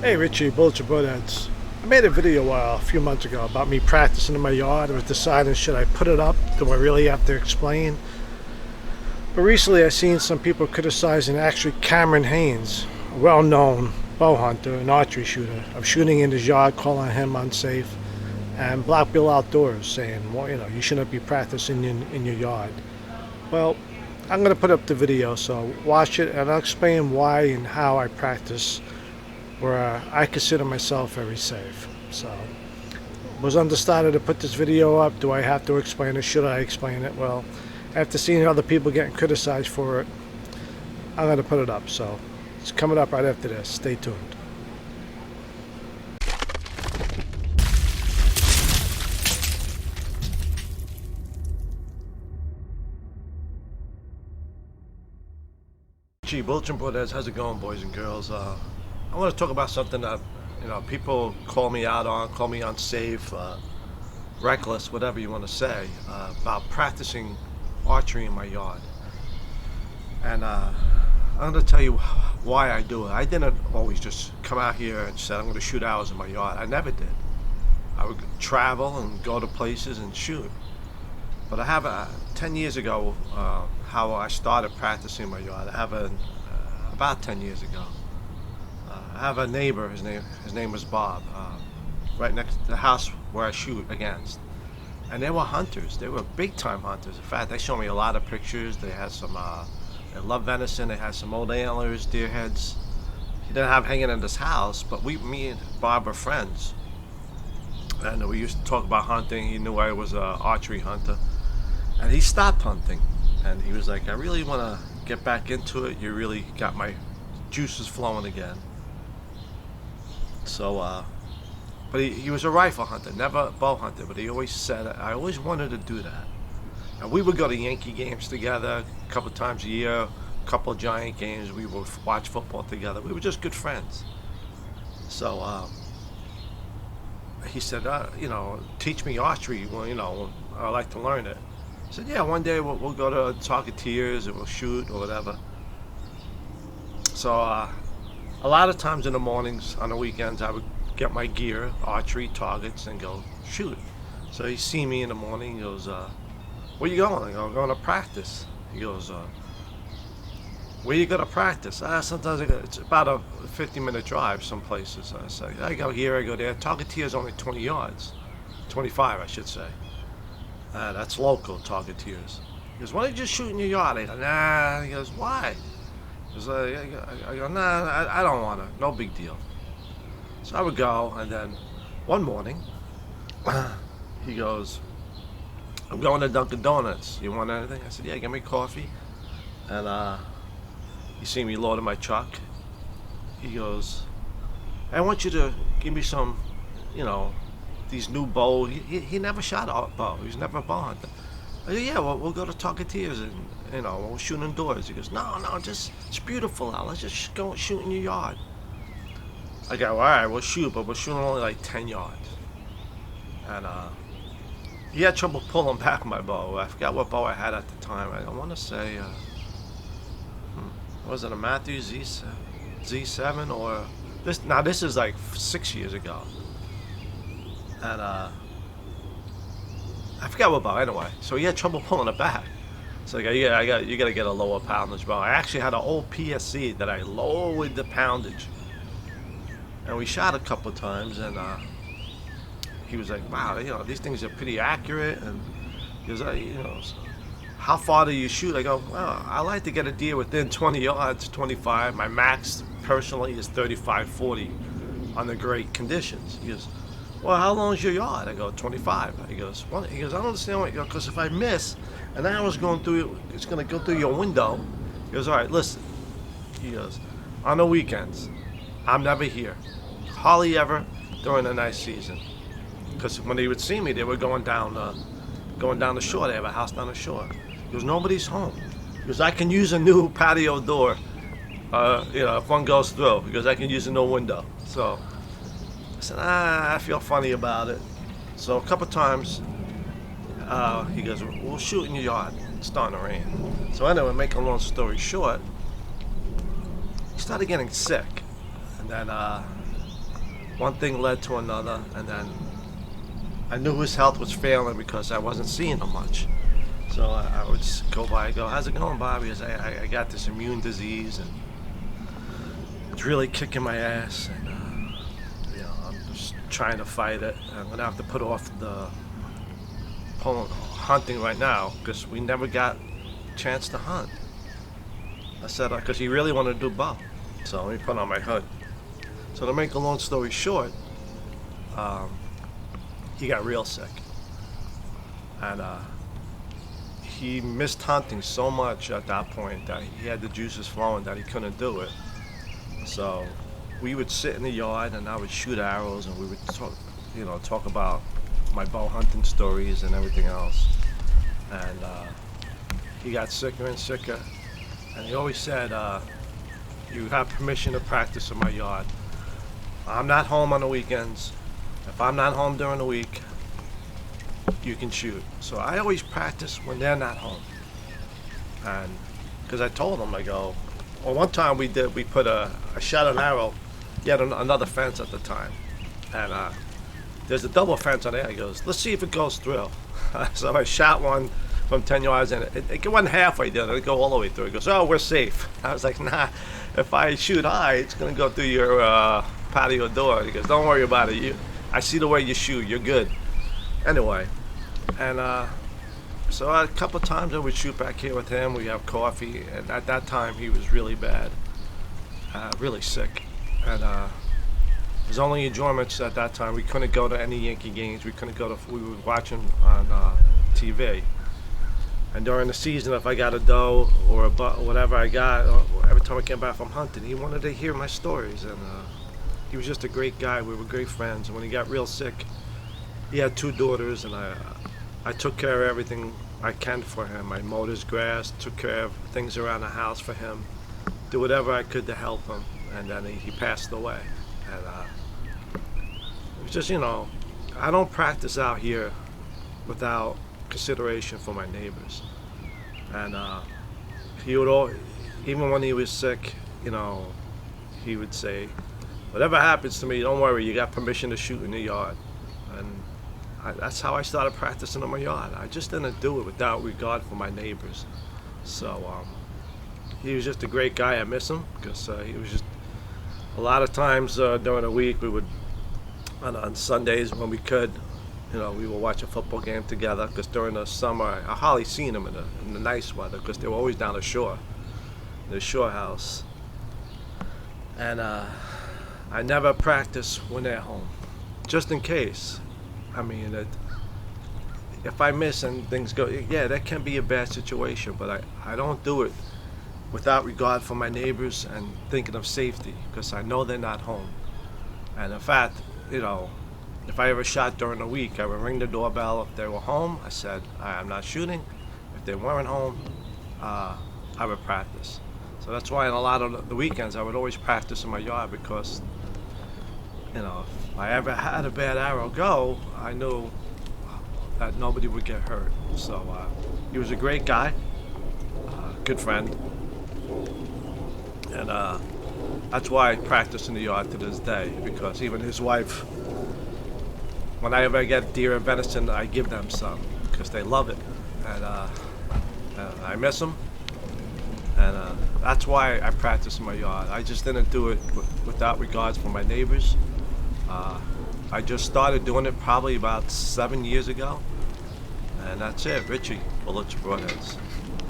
Hey Richie, Bulletin Broadheads. I made a video a few months ago about me practicing in my yard. I was deciding, should I put it up? Do I really have to explain? But recently I seen some people criticizing actually Cameron Haynes, a well-known bow hunter and archery shooter, of shooting in his yard, calling him unsafe, and Black Bill Outdoors saying, well, you shouldn't be practicing in your yard. Well, I'm going to put up the video, so watch it and I'll explain why and how I practice where I consider myself very safe. So, was undecided to put this video up. Do I have to explain it? Should I explain it? Well, after seeing other people getting criticized for it, I'm going to put it up. So, it's coming up right after this. Stay tuned. Gee, Bulletin Brothers, how's it going, boys and girls? I want to talk about something that people call me out on, call me unsafe, reckless, whatever you want to say, about practicing archery in my yard. And I'm going to tell you why I do it. I didn't always just come out here and say I'm going to shoot arrows in my yard. I never did. I would travel and go to places and shoot. But I have 10 years ago, how I started practicing in my yard. I have about 10 years ago. I have a neighbor, his name was Bob, right next to the house where I shoot against. And they were hunters. They were big time hunters. In fact, they showed me a lot of pictures. They had some, they loved venison. They had some old antlers, deer heads. He didn't have hanging in his house, but me and Bob were friends. And we used to talk about hunting. He knew I was an archery hunter. And he stopped hunting. And he was like, I really want to get back into it. You really got my juices flowing again. So, but he was a rifle hunter, never a bow hunter, but he always said, I always wanted to do that. And we would go to Yankee games together a couple times a year, a couple of Giant games. We would watch football together. We were just good friends. So, he said, teach me archery. Well, I like to learn it. I said, yeah, one day we'll go to Targeteers and we'll shoot or whatever. So, a lot of times in the mornings, on the weekends, I would get my gear, archery, targets, and go shoot. So he see me in the morning, he goes, where you going? I go, I'm going to practice. He goes, where you going to practice? Sometimes it's about a 50-minute drive some places. I say, I go here, I go there. Targeteer is only 20 yards. 25, I should say. That's local Targeteers. He goes, why don't you just shoot in your yard? I go, nah. He goes, why? I go, nah, I don't want to. No big deal. So I would go, and then one morning, he goes, I'm going to Dunkin' Donuts. You want anything? I said, yeah, give me coffee. And he see me loading my truck. He goes, I want you to give me some, these new bows. He never shot a bow. He was never a bow hunter. I said, yeah, well, we'll go to Targeteers and, we'll shoot indoors. He goes, no, it's beautiful out. Let's just go shoot in your yard. I go, all right, we'll shoot, but we're shooting only like 10 yards. And he had trouble pulling back my bow. I forgot what bow I had at the time. I want to say, was it a Matthews Z7 or this? Now this is like 6 years ago. And I forgot what bow anyway. So he had trouble pulling it back. So you got to get a lower poundage bow. I actually had an old PSC that I lowered the poundage. And we shot a couple of times, and he was like, wow, these things are pretty accurate. And he goes, how far do you shoot? I go, well, I like to get a deer within 20 yards, 25. My max personally is 35, 40 on the great conditions. He goes, well, how long is your yard? I go, 25. He goes, what? He goes, I don't understand what you go, because if I miss, and I was going through, it's going to go through your window. He goes, all right, listen. He goes, on the weekends, I'm never here. Hardly ever during the night season. Because when they would see me, they were going down the shore. They have a house down the shore. He goes, nobody's home. He goes, I can use a new patio door, if one goes through, because I can use a new window. So I said, I feel funny about it. So a couple times, he goes, we'll shoot in your yard. It's starting to rain. So anyway, make a long story short, he started getting sick. And then one thing led to another, and then I knew his health was failing because I wasn't seeing him much. So I would just go by and go, "How's it going, Bobby?" Because I got this immune disease and it's really kicking my ass, and I'm just trying to fight it. I'm gonna have to put off the hunting right now because we never got a chance to hunt. I said because he really wanted to do bow. So let me put on my hood. So to make a long story short, he got real sick, and he missed hunting so much at that point that he had the juices flowing that he couldn't do it. So we would sit in the yard and I would shoot arrows and we would talk about my bow hunting stories and everything else. And he got sicker and sicker. And he always said, "You have permission to practice in my yard. I'm not home on the weekends. If I'm not home during the week, you can shoot." So I always practice when they're not home. And because I told him, I go, well, one time we put I shot an arrow. He had another fence at the time. And there's a double fence on there. He goes, "Let's see if it goes through." So I shot one from 10 yards and it went halfway down. It go all the way through. He goes, "Oh, we're safe." I was like, "Nah, if I shoot high, it's going to go through your patio door." He goes, "Don't worry about it. I see the way you shoot. You're good." Anyway, and so a couple of times I would shoot back here with him. We have coffee, and at that time he was really bad, really sick, and his only enjoyments at that time, we couldn't go to any Yankee games. We were watching on TV. And during the season, if I got a doe or a buck or whatever I got, every time I came back from hunting, he wanted to hear my stories. And he was just a great guy. We were great friends. And when he got real sick, he had 2 daughters, and I took care of everything I can for him. I mowed his grass, took care of things around the house for him, did whatever I could to help him. And then he passed away. And it was just, I don't practice out here without consideration for my neighbors. And he would even when he was sick, he would say, "Whatever happens to me, don't worry, you got permission to shoot in the yard." And that's how I started practicing in my yard. I just didn't do it without regard for my neighbors. So he was just a great guy. I miss him because he was just a lot of times during the week we would on Sundays when we could, we would watch a football game together because during the summer I hardly seen them in the nice weather because they were always down the shore, the shore house. And I never practice when they're home, just in case. I mean, if I miss and things go, yeah, that can be a bad situation, but I don't do it without regard for my neighbors and thinking of safety because I know they're not home. And in fact, if I ever shot during the week, I would ring the doorbell. If they were home, I said, "I'm not shooting." If they weren't home, I would practice. So that's why on a lot of the weekends, I would always practice in my yard because, if I ever had a bad arrow go, I knew that nobody would get hurt. So he was a great guy, good friend. And that's why I practice in the yard to this day, because even his wife, when I ever get deer and venison, I give them some because they love it. And I miss them. And that's why I practice in my yard. I just didn't do it without regards for my neighbors. I just started doing it probably about 7 years ago. And that's it. Richie, bullets, broadheads.